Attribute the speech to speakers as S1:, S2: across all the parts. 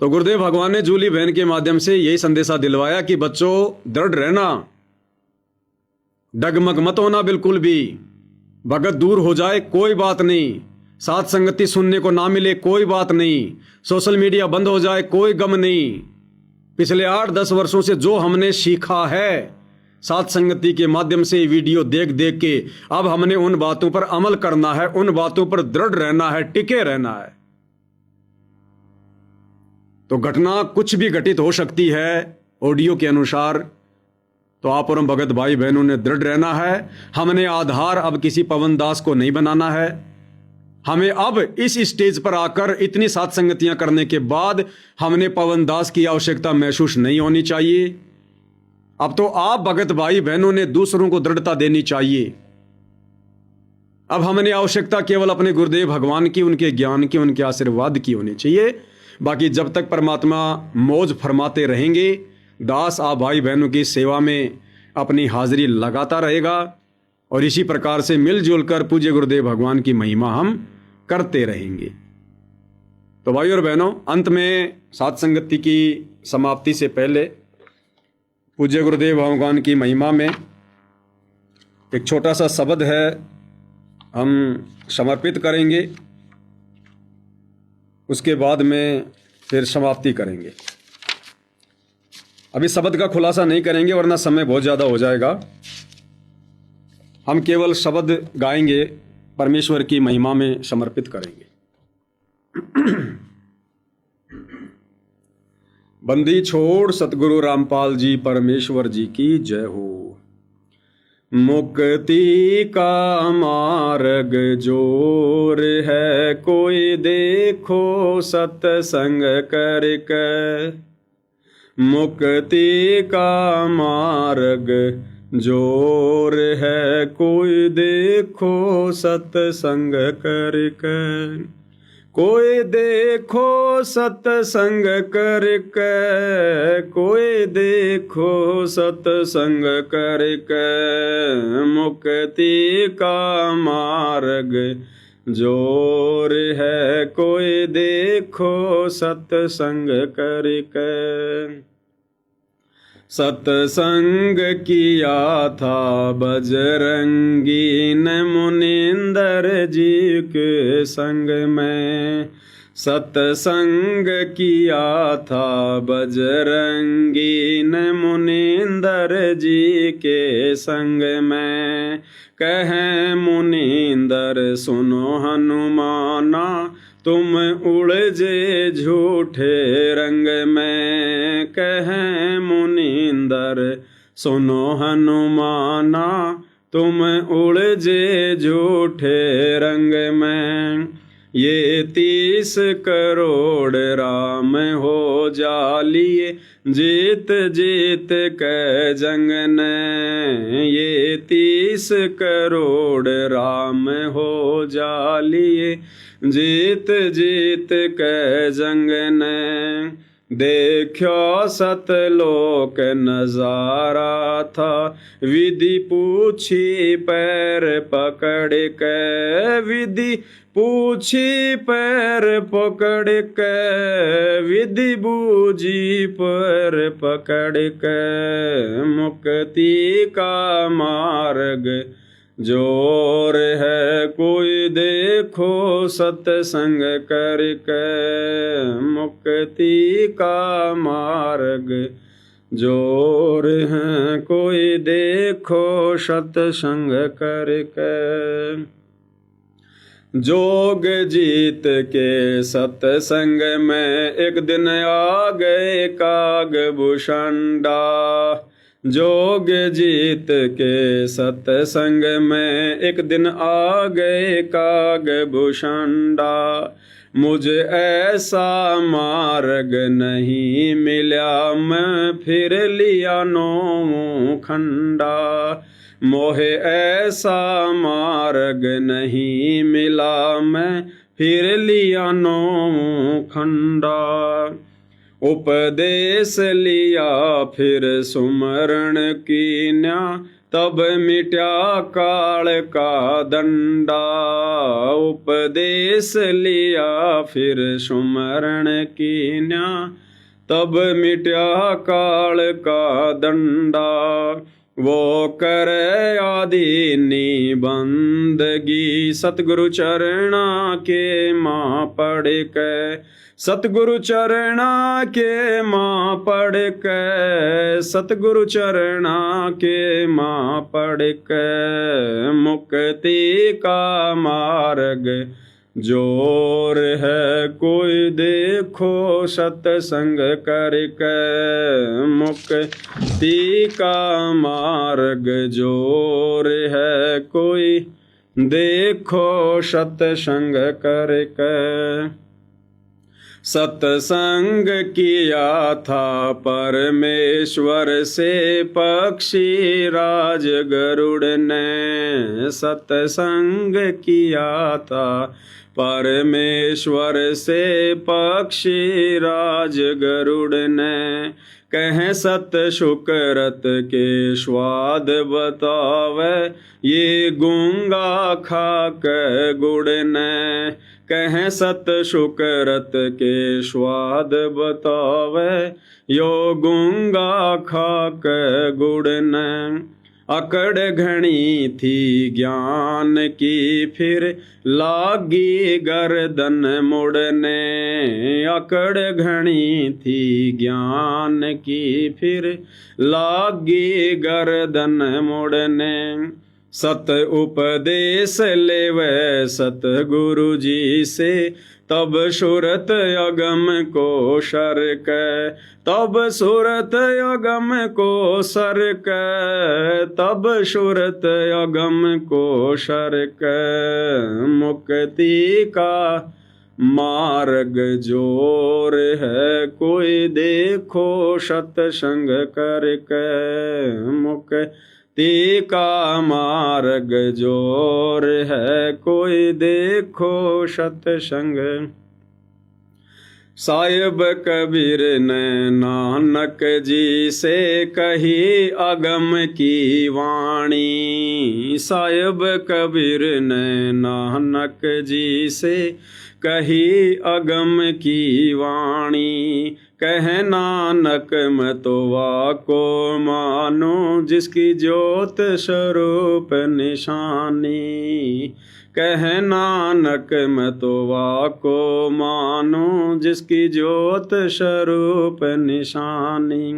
S1: तो गुरुदेव भगवान ने जूली बहन के माध्यम से यही संदेशा दिलवाया कि बच्चों दृढ़ रहना, डगमग मत होना बिल्कुल भी। भगत दूर हो जाए कोई बात नहीं, साथ संगति सुनने को ना मिले कोई बात नहीं, सोशल मीडिया बंद हो जाए कोई गम नहीं। पिछले 8-10 वर्षों से जो हमने सीखा है साथ संगति के माध्यम से, वीडियो देख देख के, अब हमने उन बातों पर अमल करना है, उन बातों पर दृढ़ रहना है, टिके रहना है। तो घटना कुछ भी घटित हो सकती है ऑडियो के अनुसार, तो आप और हम भगत भाई बहनों ने दृढ़ रहना है। हमने आधार अब किसी पवन दास को नहीं बनाना है। हमें अब इस स्टेज पर आकर इतनी साथ संगतियां करने के बाद हमने पवन दास की आवश्यकता महसूस नहीं होनी चाहिए। अब तो आप भगत भाई बहनों ने दूसरों को दृढ़ता देनी चाहिए। अब हमने आवश्यकता केवल अपने गुरुदेव भगवान की, उनके ज्ञान की, उनके आशीर्वाद की होनी चाहिए। बाकी जब तक परमात्मा मौज फरमाते रहेंगे, दास आप भाई बहनों की सेवा में अपनी हाजिरी लगाता रहेगा और इसी प्रकार से मिलजुल कर पूज्य गुरुदेव भगवान की महिमा हम करते रहेंगे। तो भाई और बहनों, अंत में साथ संगति की समाप्ति से पहले पूज्य गुरुदेव भगवान की महिमा में एक छोटा सा शब्द है, हम समर्पित करेंगे, उसके बाद में फिर समाप्ति करेंगे। अभी शब्द का खुलासा नहीं करेंगे वरना समय बहुत ज़्यादा हो जाएगा। हम केवल शब्द गाएंगे, परमेश्वर की महिमा में समर्पित करेंगे। बंदी छोड़ सतगुरु रामपाल जी परमेश्वर जी की जय हो। मुक्ति का मार्ग जोर है, कोई देखो सत्संग करके। मुक्ति का मार्ग जोर है, कोई देखो सत्संग करके। कोई देखो सत्संग करके, कोई देखो सत्संग करके। मुक्ति का मार्ग जोर है, कोई देखो सत्संग करके। सत्संग किया था बजरंगी ने मुनिंदर जी के संग में। सत्संग किया था बजरंगी ने मुनिंदर जी के संग में। कहें मुनिंदर सुनो हनुमाना, तुम उलझे झूठे रंग में। कहें मुनिंदर सुनो हनुमाना, तुम उलझे झूठे रंग में। ये 30 करोड़ राम हो जालिए, जीत जीत के जंग ने। ये 30 करोड़ राम हो जालिए, जीत जीत के जंग ने। देखो सतलोक नजारा था, विधि पूछी पैर पकड़ के। विधि पूछी पैर पकड़ के, विधि बूझी पैर पकड़ के। मुक्ति का मार्ग जोर है, कोई देखो सत्संग करके। मुक्ति का मार्ग जोर है, कोई देखो सत्संग करके। जोग जीत के सत्संग में एक दिन आ गए कागभूषणा। जोग जीत के सत्संग में एक दिन आ गए कागभूषणा। मुझे ऐसा मार्ग नहीं मिला, मैं फिर लिया 9 खंडा। मोहे ऐसा मार्ग नहीं मिला, मैं फिर लिया 9 खंडा। उपदेश लिया फिर सुमरण कीन्या, तब मिट्या काल का दंडा, उपदेश लिया फिर सुमरण कीन्या। तब मिट्या काल का दंडा, वो करे आदि निबंदगी। सतगुरु चरणा के माँ पढ़ के, सतगुरु चरणा के माँ पढ़ के, सतगुरु चरणा के माँ पढ़ के। मुक्ति का मार्ग जोर है, कोई देखो सत्संग करके। मुक्ति का मार्ग जोर है, कोई देखो सत्संग करके। सत्संग किया था परमेश्वर से पक्षी राज गरुड़ ने। सत्संग किया था परमेश्वर से पक्षी राज गरुड़ ने। कहें सत शुक्रत के स्वाद बतावे, ये गूंगा खाक गुड़ ने। कहें सत शुक्रत के स्वाद बतावे, यो गूंगा खाक गुड़ ने। अकड़ घनी थी ज्ञान की, फिर लागी गर्दन मुड़ने। अकड़ घनी थी ज्ञान की, फिर लागी गर्दन मुड़ने। सत उपदेश लेवे सतगुरु जी से, तब सुरत अगम को शर्क। तब सुरत अगम को शर्क, तब सुरत अगम को शर्क। मुक्ति का मार्ग जोर है, कोई देखो सत्संग करके। मुक्ति का मार्ग जोर है, कोई देखो सत्संग। साहिब कबीर ने नानक जी से कही अगम की वाणी। साहिब कबीर ने नानक जी से कही अगम की वाणी। कह नानक मैं तो वाको मानो, जिसकी ज्योत स्वरूप निशानी। कह नानक मैं तो वाको मानो, जिसकी ज्योत स्वरूप निशानी।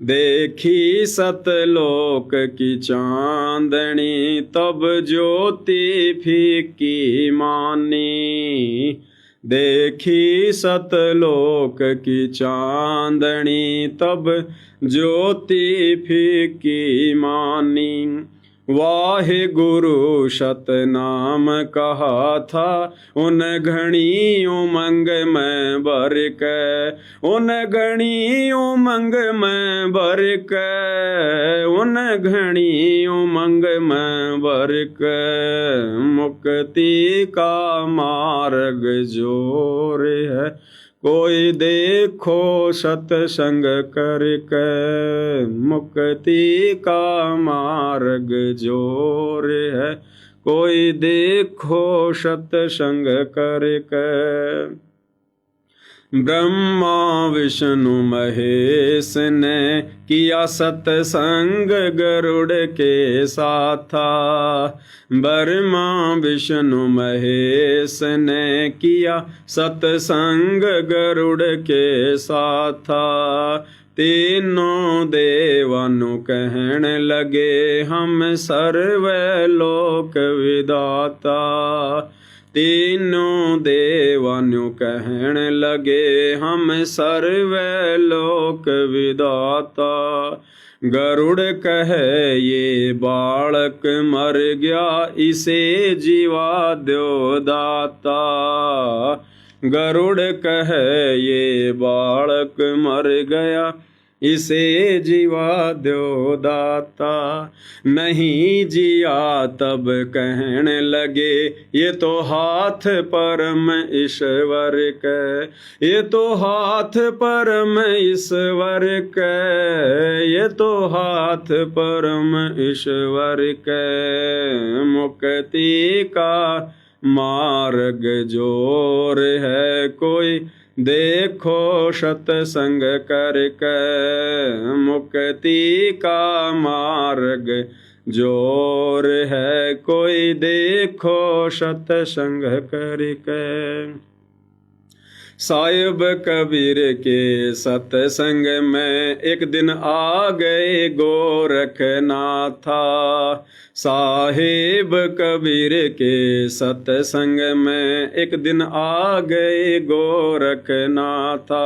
S1: देखी सतलोक की चांदनी, तब ज्योति फीकी मानी। देखी सतलोक की चांदनी, तब ज्योति फीकी मानी। वाहे गुरु सतनाम कहा था, उन घनी उमंग में भर के। उन घनी उमंग में भर के, उन घनी उमंग में भर के। मुक्ति का मार्ग जोर है, कोई देखो सत्संग करके। मुक्ति का मार्ग जोर है, कोई देखो सत्संग करके। ब्रह्मा विष्णु महेश ने किया सत्संग गरुड़ के साथा। ब्रह्मा विष्णु महेश ने किया सत्संग गरुड़ के साथा। तीनों देवानु कहन लगे, हम सर्वलोक विदाता। तीनों देवानु कहन लगे, हम सर्वलोक विदाता। गरुड़ कहे ये बालक मर गया, इसे जीवा दो दाता। गरुड़ कहे ये बालक मर गया, इसे जीवा द्यो दाता। नहीं जिया तब कहने लगे ये तो हाथ परम ईश्वर के, ये तो हाथ परम ईश्वर के, ये तो हाथ परम ईश्वर के। मुक्ति का मार्ग जोर है कोई देखो सत्संग करके। मुक्ति का मार्ग जोर है कोई देखो सत्संग करके। साहिब कबीर के सत्संग में एक दिन आ गए गोरखनाथा। साहिब कबीर के सत्संग में एक दिन आ गए गोरखनाथा।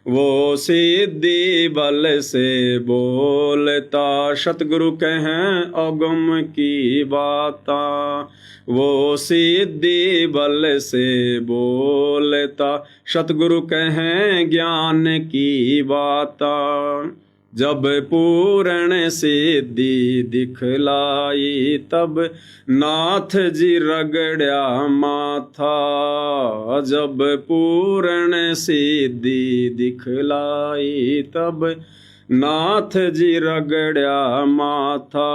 S1: वो सिद्धि बल से बोलता सतगुरु कहें अगम की बाता। वो सिद्धि बल से बोलता सतगुरु कहें ज्ञान की बाता। जब पूर्ण सिद्धि दिखलाई तब नाथ जी रगड़ा माथा। जब पूर्ण सिद्धि दिखलाई तब नाथ जी रगड़ा माथा।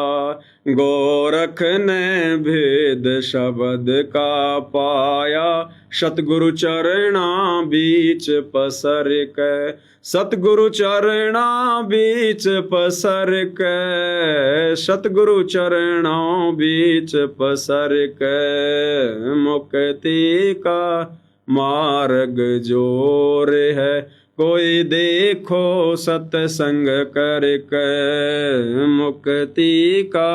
S1: गोरख ने भेद शब्द का पाया सतगुरु चरणा बीच पसर के। सतगुरु चरणा बीच पसर के, सतगुरु चरणों बीच पसर के। मुक्ति का मार्ग जोर है कोई देखो सत्संग करके। मुक्ति का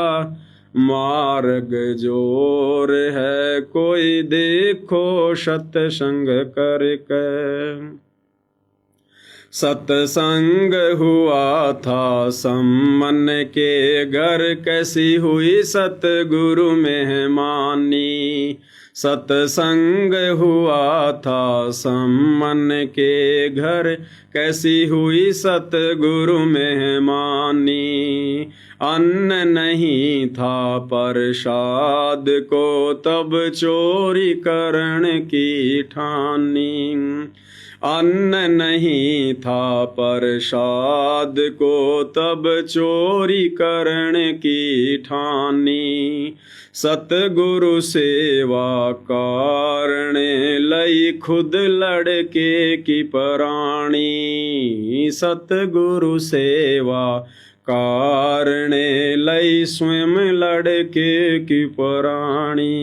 S1: मार्ग जोर है कोई देखो सत्संग करके। सत्संग हुआ था सम्मन के घर कैसी हुई सतगुरु मेहमानी। सत्संग हुआ था सम्मन के घर कैसी हुई सतगुरु मेहमानी। अन्न नहीं था प्रसाद को तब चोरी करण की ठानी। अन्न नहीं था प्रसाद को तब चोरी करण की ठानी। सतगुरु सेवा कारण लई खुद लड़के की प्राणी। सतगुरु सेवा कारण लई स्वयं लड़के की प्राणी।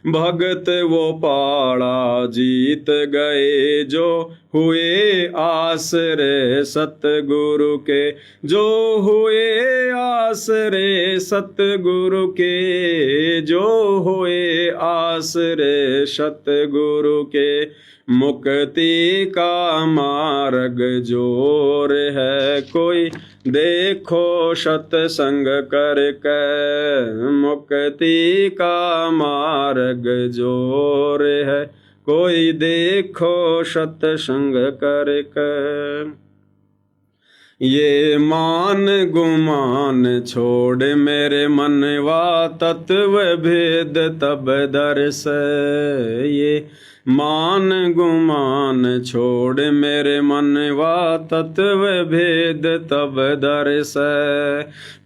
S1: भगत वो पाड़ा जीत गए जो हुए आसरे सतगुरु के। जो हुए आसरे सतगुरु के, जो हुए आसरे सतगुरु के। मुक्ति का मार्ग जोर है कोई देखो सत्संग करके। मुक्ति का मार्ग जोर है कोई देखो सत्संग करके। ये मान गुमान छोड़ मेरे मनवा तत्व भेद तब दर्श। ये मान गुमान छोड़ मेरे मनवा तत्व भेद तब दर्श।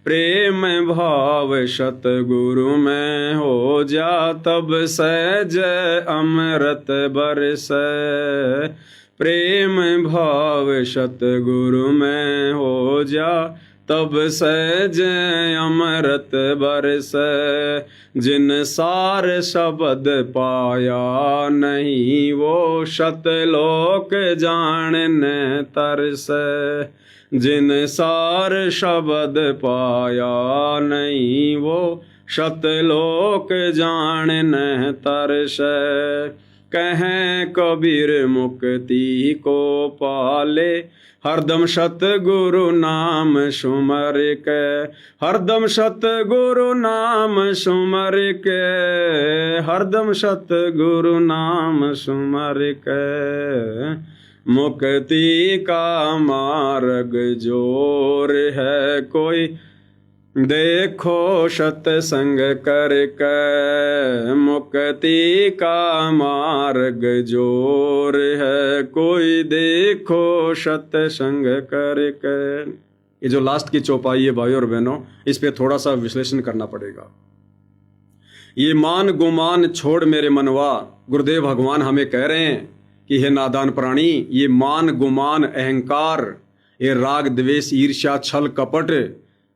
S1: प्रेम भाव सतगुरु में हो जा तब सहज अमृत बरस। प्रेम भाव सतगुरु में हो जा तब सहज अमृत बरस। जिन सार शब्द पाया नहीं वो शतलोक जानने तरस। जिन सार शब्द पाया नहीं वो शतलोक जानने तरस। कहें कबीर मुक्ति को पाले हरदम सतगुरु नाम सुमर के। हरदम सतगुरु नाम सुमर के, हरदम सतगुरु नाम सुमर के। मुक्ति का मार्ग जोर है कोई, देखो सत्संग करके। मुक्ति का मार्ग जोर है कोई, देखो सत्संग करके। ये जो लास्ट की चौपाई है भाई और बहनों, इस पे थोड़ा सा विश्लेषण करना पड़ेगा। ये मान गुमान छोड़ मेरे मनवा, गुरुदेव भगवान हमें कह रहे हैं कि हे नादान प्राणी, ये मान गुमान अहंकार, ये राग द्वेष ईर्ष्या छल कपट,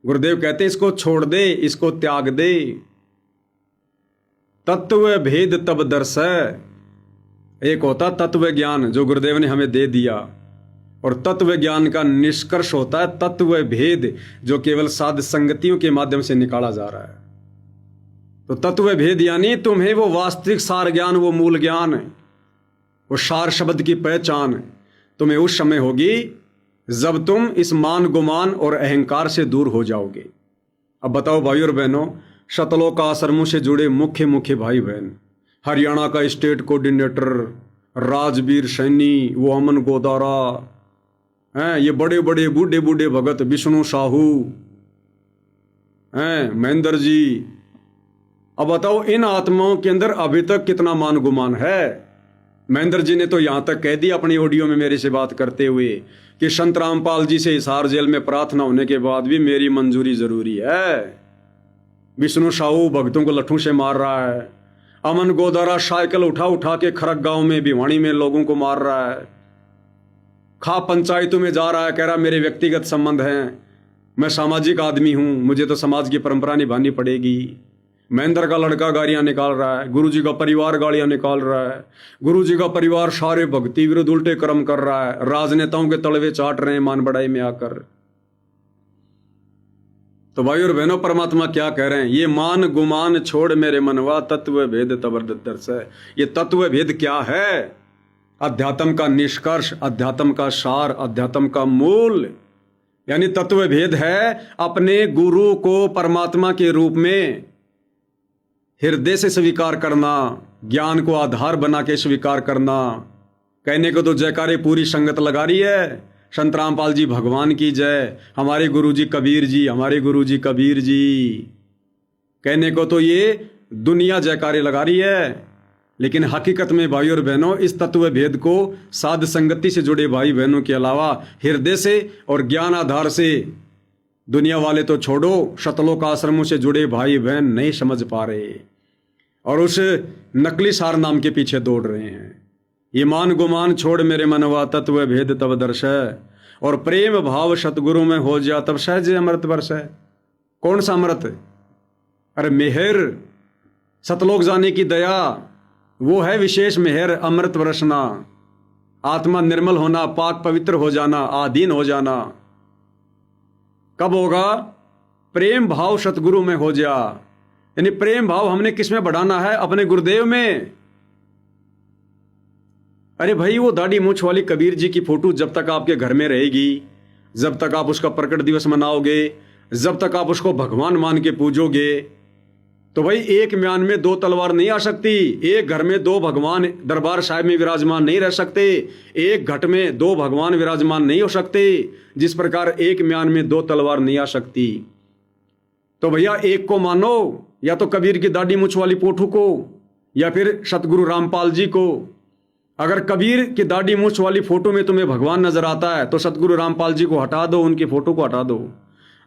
S1: गुरुदेव कहते हैं इसको छोड़ दे, इसको त्याग दे। तत्व भेद तब दर्श है। एक होता तत्व ज्ञान जो गुरुदेव ने हमें दे दिया, और तत्व ज्ञान का निष्कर्ष होता है तत्व भेद जो केवल साध संगतियों के माध्यम से निकाला जा रहा है। तो तत्व भेद यानी तुम्हें वो वास्तविक सार ज्ञान, वो मूल ज्ञान, वो सार शब्द की पहचान तुम्हें उस समय होगी जब तुम इस मान गुमान और अहंकार से दूर हो जाओगे। अब बताओ भाई और बहनों, शतलोक आश्रमों से जुड़े मुख्य मुख्य भाई बहन, हरियाणा का स्टेट कोऑर्डिनेटर राजवीर सैनी, वो अमन गोदारा हैं, ये बड़े बड़े बूढ़े बूढ़े भगत विष्णु साहू हैं, महेंद्र जी। अब बताओ इन आत्माओं के अंदर अभी तक कितना मान गुमान है। महेंद्र जी ने तो यहां तक कह दिया अपनी ऑडियो में मेरे से बात करते हुए कि संत रामपाल जी से हिसार जेल में प्रार्थना होने के बाद भी मेरी मंजूरी जरूरी है। विष्णु साहू भक्तों को लट्ठों से मार रहा है। अमन गोदारा साइकिल उठा उठा के खरक गांव में भिवानी में लोगों को मार रहा है। खा पंचायतों में जा रहा है, कह रहा मेरे व्यक्तिगत संबंध हैं, मैं सामाजिक आदमी हूं, मुझे तो समाज की परंपरा निभानी पड़ेगी। महेंद्र का लड़का गाड़ियां निकाल रहा है, गुरुजी का परिवार गाड़ियां निकाल रहा है, गुरुजी का परिवार सारे भक्ति विरुद्ध उल्टे कर्म कर रहा है, राजनेताओं के तलवे चाट रहे हैं मान बढ़ाई में आकर। तो भाई और बहनों, परमात्मा क्या कह रहे हैं? ये मान गुमान छोड़ मेरे मनवा, तत्व भेद तबरदर्श है। ये तत्व भेद क्या है? अध्यात्म का निष्कर्ष, अध्यात्म का सार, अध्यात्म का मूल, यानी तत्व भेद है अपने गुरु को परमात्मा के रूप में हृदय से स्वीकार करना, ज्ञान को आधार बना के स्वीकार करना। कहने को तो जयकारे पूरी संगत लगा रही है, संत रामपाल जी भगवान की जय, हमारे गुरुजी कबीर जी, हमारे गुरुजी कबीर जी। कहने को तो ये दुनिया जयकारे लगा रही है, लेकिन हकीकत में भाई और बहनों, इस तत्व भेद को साध संगति से जुड़े भाई बहनों के अलावा हृदय से और ज्ञान आधार से दुनिया वाले तो छोड़ो, शतलोक आश्रमों से जुड़े भाई बहन नहीं समझ पा रहे और उस नकली सार नाम के पीछे दौड़ रहे हैं। ये मान गुमान छोड़ मेरे मनवा, तत्व भेद तब दर्श है, और प्रेम भाव सतगुरु में हो जा तब सहज अमृत वर्ष है। कौन सा अमृत? अरे मेहर, सतलोक जाने की दया, वो है विशेष मेहर, अमृत बरसना, आत्मा निर्मल होना, पाक पवित्र हो जाना, आधीन हो जाना। कब होगा? प्रेम भाव सतगुरु में हो जा। यानी प्रेम भाव हमने किस में बढ़ाना है? अपने गुरुदेव में। अरे भाई, वो दाढ़ी मूछ वाली कबीर जी की फोटो जब तक आपके घर में रहेगी, जब तक आप उसका प्रकट दिवस मनाओगे, जब तक आप उसको भगवान मान के पूजोगे, तो भाई एक म्यान में दो तलवार नहीं आ सकती। एक घर में दो भगवान दरबार साहिब में विराजमान नहीं रह सकते, एक घट में दो भगवान विराजमान नहीं हो सकते, जिस प्रकार एक म्यान में दो तलवार नहीं आ सकती। तो भैया एक को मानो, या तो कबीर की दाढ़ी मूछ वाली पोठू को, या फिर सतगुरु रामपाल जी को। अगर कबीर की दाढ़ी मूछ वाली फोटो में तुम्हें भगवान नजर आता है तो सतगुरु रामपाल जी को हटा दो, उनकी फोटो को हटा दो।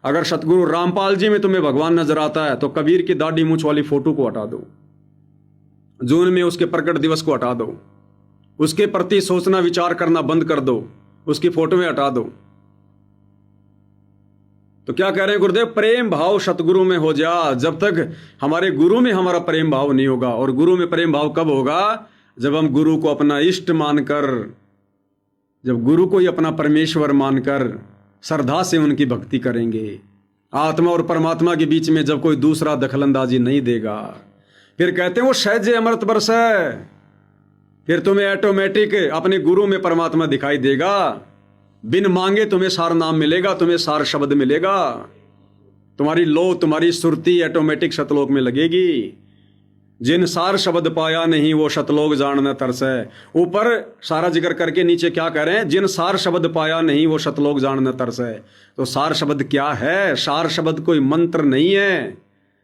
S1: अगर सतगुरु रामपाल जी में तुम्हें भगवान नजर आता है तो कबीर की दाढ़ी मूछ वाली फोटो को हटा दो, जून में उसके प्रकट दिवस को हटा दो, उसके प्रति सोचना विचार करना बंद कर दो, उसकी फोटो में हटा दो। तो क्या कह रहे हैं गुरुदेव? प्रेम भाव सतगुरु में हो जा। जब तक हमारे गुरु में हमारा प्रेम भाव नहीं होगा, और गुरु में प्रेम भाव कब होगा? जब हम गुरु को अपना इष्ट मानकर, जब गुरु को ही अपना परमेश्वर मानकर श्रद्धा से उनकी भक्ति करेंगे। आत्मा और परमात्मा के बीच में जब कोई दूसरा दखलंदाजी नहीं देगा, फिर कहते हैं वो सहज अमृत बरस है। फिर तुम्हें ऑटोमेटिक अपने गुरु में परमात्मा दिखाई देगा, बिन मांगे तुम्हें सार नाम मिलेगा, तुम्हें सार शब्द मिलेगा, तुम्हारी लो, तुम्हारी सुरती ऑटोमेटिक सतलोक में लगेगी। जिन सार शब्द पाया नहीं वो शतलोक जानने तरसे। ऊपर सारा जिक्र करके नीचे क्या कह रहे हैं? जिन सार शब्द पाया नहीं वो शतलोक जानने तरसे। तो सार शब्द क्या है? सार शब्द कोई मंत्र नहीं है,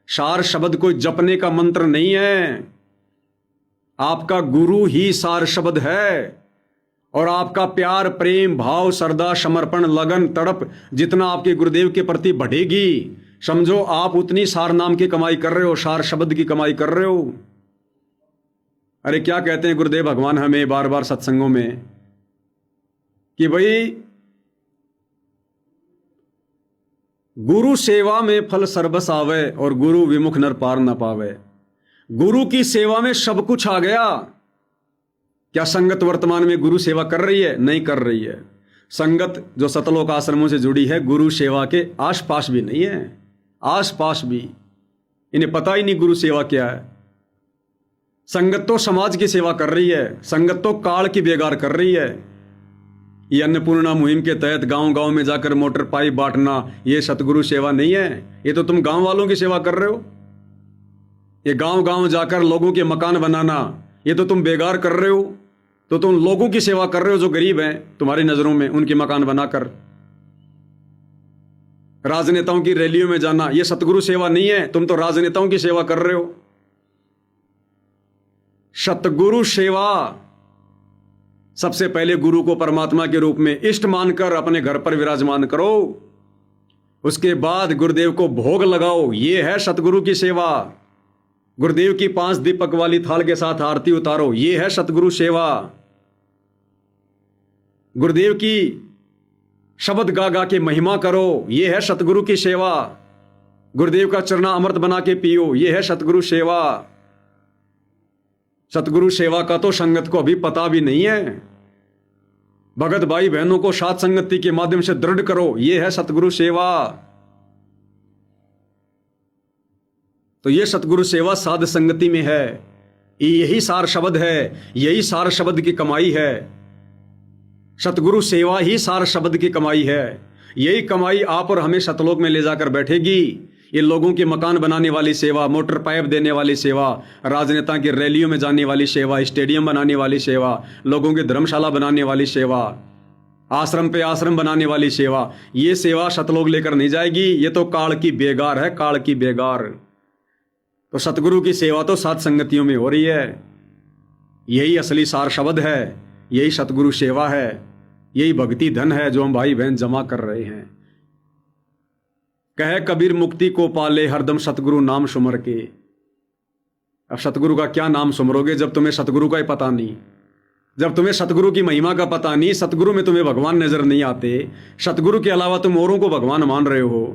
S1: सार शब्द कोई जपने का मंत्र नहीं है। आपका गुरु ही सार शब्द है। और आपका प्यार, प्रेम, भाव, श्रद्धा, समर्पण, लगन, तड़प जितना आपके गुरुदेव के प्रति बढ़ेगी, समझो आप उतनी सार नाम की कमाई कर रहे हो, सार शब्द की कमाई कर रहे हो। अरे क्या कहते हैं गुरुदेव भगवान हमें बार बार सत्संगों में कि भाई गुरु सेवा में फल सर्वस आवे और गुरु विमुख नर पार न पावे। गुरु की सेवा में सब कुछ आ गया। क्या संगत वर्तमान में गुरु सेवा कर रही है? नहीं कर रही है। संगत जो सतलोक आश्रमों से जुड़ी है गुरु सेवा के आसपास भी नहीं है, आसपास भी। इन्हें पता ही नहीं गुरु सेवा क्या है। संगत तो समाज की सेवा कर रही है, संगत तो काल की बेगार कर रही है। ये अन्नपूर्णा मुहिम के तहत गांव गांव में जाकर मोटर पाइप बांटना, ये सतगुरु सेवा नहीं है। ये तो तुम गांव वालों की सेवा कर रहे हो। ये गांव गांव जाकर लोगों के मकान बनाना, ये तो तुम बेगार कर रहे हो। तो तुम लोगों की सेवा कर रहे हो जो गरीब हैं तुम्हारी नजरों में, उनके मकान बनाकर। राजनेताओं की रैलियों में जाना, ये सतगुरु सेवा नहीं है, तुम तो राजनेताओं की सेवा कर रहे हो। सतगुरु सेवा सबसे पहले गुरु को परमात्मा के रूप में इष्ट मानकर अपने घर पर विराजमान करो। उसके बाद गुरुदेव को भोग लगाओ, ये है सतगुरु की सेवा। गुरुदेव की 5 दीपक वाली थाल के साथ आरती उतारो, ये है सतगुरु सेवा। गुरुदेव की शब्द गा गा के महिमा करो, ये है सतगुरु की सेवा। गुरुदेव का चरना अमृत बना के पियो, ये है सतगुरु सेवा। सतगुरु सेवा का तो संगत को अभी पता भी नहीं है। भगत भाई बहनों को साथ संगति के माध्यम से दृढ़ करो, ये है सतगुरु सेवा। तो ये सतगुरु सेवा साध संगति में है। यही सार शब्द है, यही सार शब्द की कमाई है। सतगुरु सेवा ही सार शब्द की कमाई है। यही कमाई आप और हमें सतलोक में ले जाकर बैठेगी। ये लोगों के मकान बनाने वाली सेवा, मोटर पाइप देने वाली सेवा, राजनेता की रैलियों में जाने वाली सेवा, स्टेडियम बनाने वाली सेवा, लोगों की धर्मशाला बनाने वाली सेवा, आश्रम पे आश्रम बनाने वाली सेवा, ये सेवा सतलोक लेकर नहीं जाएगी। ये तो काल की बेगार है, काल की बेगार। तो सतगुरु की सेवा तो सात संगतियों में हो रही है। यही असली सार शब्द है, यही सतगुरु सेवा है, यही भक्ति धन है जो हम भाई बहन जमा कर रहे हैं। कहे कबीर मुक्ति को पाले हरदम सतगुरु नाम सुमर के। अब सतगुरु का क्या नाम सुमरोगे जब तुम्हें सतगुरु का ही पता नहीं, जब तुम्हें सतगुरु की महिमा का पता नहीं, सतगुरु में तुम्हें भगवान नजर नहीं आते, सतगुरु के अलावा तुम औरों को भगवान मान रहे हो,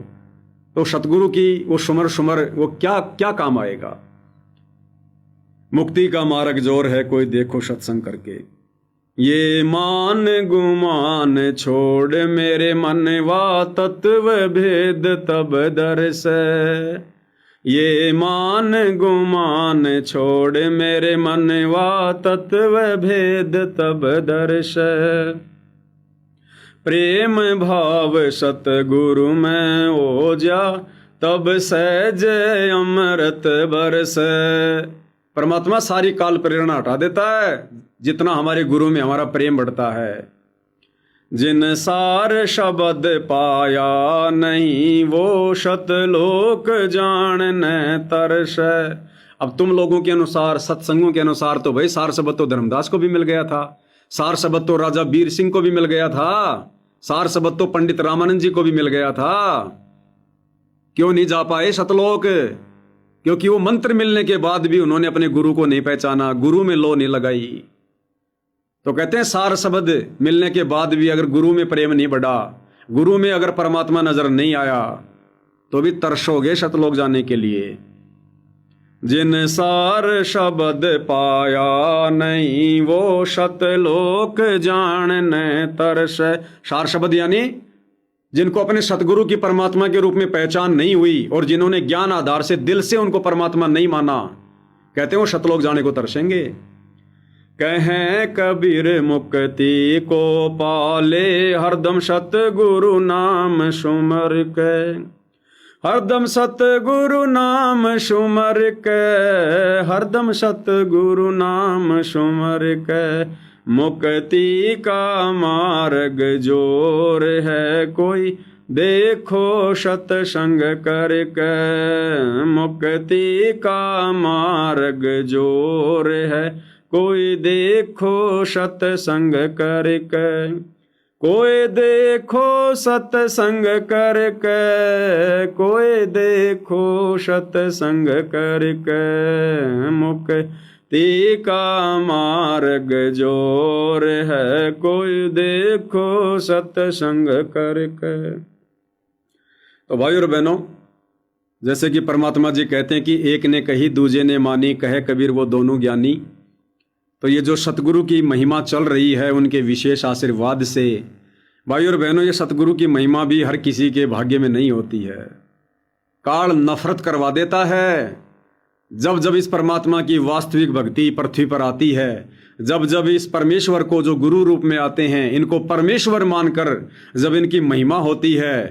S1: तो सतगुरु की वो सुमर सुमर वो क्या क्या काम आएगा। मुक्ति का मार्ग जोर है कोई देखो सत्संग करके। ये मान गुमान छोड़ मेरे मनवा तत्व भेद तब दर्श। ये मान गुमान छोड़ मेरे मनवा तत्व भेद तब दर्श। प्रेम भाव सतगुरु में ओजा तब सहज अमृत बरस। परमात्मा सारी काल प्रेरणा हटा देता है जितना हमारे गुरु में हमारा प्रेम बढ़ता है। जिन सार शब्द पाया नहीं वो शतलोक जानने तरस। अब तुम लोगों के अनुसार, सत्संगों के अनुसार तो भाई सार शब्द तो धर्मदास को भी मिल गया था, सार शब्द तो राजा वीर सिंह को भी मिल गया था, सार शब्द तो पंडित रामानंद जी को भी मिल गया था। क्यों नहीं जा पाए सतलोक? क्योंकि वो मंत्र मिलने के बाद भी उन्होंने अपने गुरु को नहीं पहचाना, गुरु में लो नहीं लगाई। तो कहते हैं सार शब्द मिलने के बाद भी अगर गुरु में प्रेम नहीं बढ़ा, गुरु में अगर परमात्मा नजर नहीं आया, तो भी तरसोगे सतलोक जाने के लिए। जिन सार शब्द पाया नहीं वो सतलोक जानने तरस। सार शब्द यानी जिनको अपने सतगुरु की परमात्मा के रूप में पहचान नहीं हुई और जिन्होंने ज्ञान आधार से दिल से उनको परमात्मा नहीं माना, कहते हैं वो सतलोक जाने को तरसेंगे। कहें कबीर मुक्ति को पाले हरदम सतगुरु नाम सुमर के। हरदम सतगुरु नाम सुमर के, हरदम सतगुरु नाम सुमर के, मुक्ति का मार्ग जोर है कोई देखो सत्संग करके, मुक्ति का मार्ग जोर है कोई देखो सत्संग करके, कोई देखो सत्संग करके, कोई देखो सत्संग करके, मुक्ति का मार्ग जोर है कोई देखो सत्संग करके। तो भाई और बहनों, जैसे कि परमात्मा जी कहते हैं कि एक ने कही दूजे ने मानी, कहे कबीर वो दोनों ज्ञानी। तो ये जो सतगुरु की महिमा चल रही है उनके विशेष आशीर्वाद से, भाई और बहनों, ये सतगुरु की महिमा भी हर किसी के भाग्य में नहीं होती है। काल नफरत करवा देता है। जब जब इस परमात्मा की वास्तविक भक्ति पृथ्वी पर आती है, जब जब इस परमेश्वर को जो गुरु रूप में आते हैं इनको परमेश्वर मानकर जब इनकी महिमा होती है,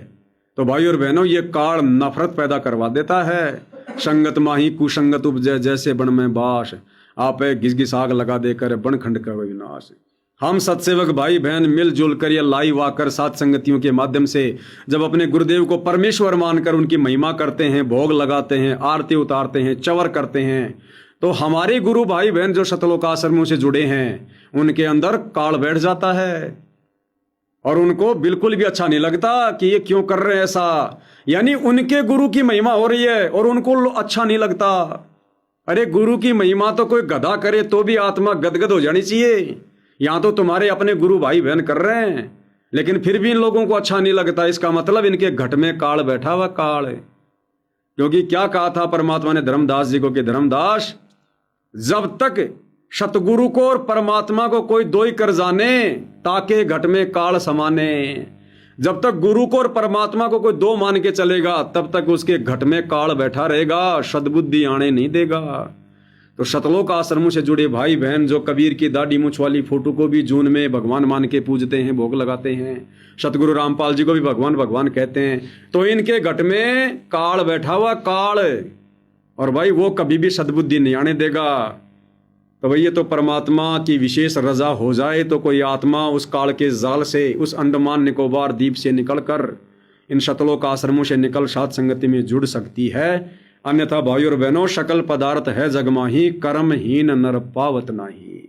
S1: तो भाई और बहनों ये काल नफरत पैदा करवा देता है। संगत माही कुसंगत उपजय जैसे बन में बास, आप घिस घिस आग लगा देकर बनखंड का विनाश। हम सत्सेवक भाई बहन मिलजुल कर या लाइव आकर सात संगतियों के माध्यम से जब अपने गुरुदेव को परमेश्वर मानकर उनकी महिमा करते हैं, भोग लगाते हैं, आरती उतारते हैं, चवर करते हैं, तो हमारे गुरु भाई बहन जो सतलोक आश्रमों से जुड़े हैं उनके अंदर काल बैठ जाता है और उनको बिल्कुल भी अच्छा नहीं लगता कि ये क्यों कर रहे हैं ऐसा। यानी उनके गुरु की महिमा हो रही है और उनको अच्छा नहीं लगता। अरे गुरु की महिमा तो कोई गधा करे तो भी आत्मा गदगद हो जानी चाहिए। यहां तो तुम्हारे अपने गुरु भाई बहन कर रहे हैं लेकिन फिर भी इन लोगों को अच्छा नहीं लगता। इसका मतलब इनके घट में काल बैठा हुआ काल है। क्योंकि क्या कहा था परमात्मा ने धर्मदास जी को कि धर्मदास, जब तक सतगुरु को और परमात्मा को कोई दो ही कर जाने ताके घट में काल समाने। जब तक गुरु को और परमात्मा को कोई दो मान के चलेगा तब तक उसके घट में काल बैठा रहेगा, सद्बुद्धि आने नहीं देगा। तो सतलोक आश्रमों से जुड़े भाई बहन जो कबीर की दाढ़ी मूछ वाली फोटो को भी जून में भगवान मान के पूजते हैं, भोग लगाते हैं, सतगुरु रामपाल जी को भी भगवान भगवान कहते हैं, तो इनके घट में काल बैठा हुआ काल, और भाई वो कभी भी सद्बुद्धि नहीं आने देगा। तो भाई ये तो परमात्मा की विशेष रजा हो जाए तो कोई आत्मा उस काल के जाल से, उस अंडमान निकोबार द्वीप से निकलकर इन सतलोक आश्रमों से निकल सात संगति में जुड़ सकती है। अन्यथा भाइयों और बहनों, सकल पदार्थ है जगमाही, कर्महीन नर पावत नाही।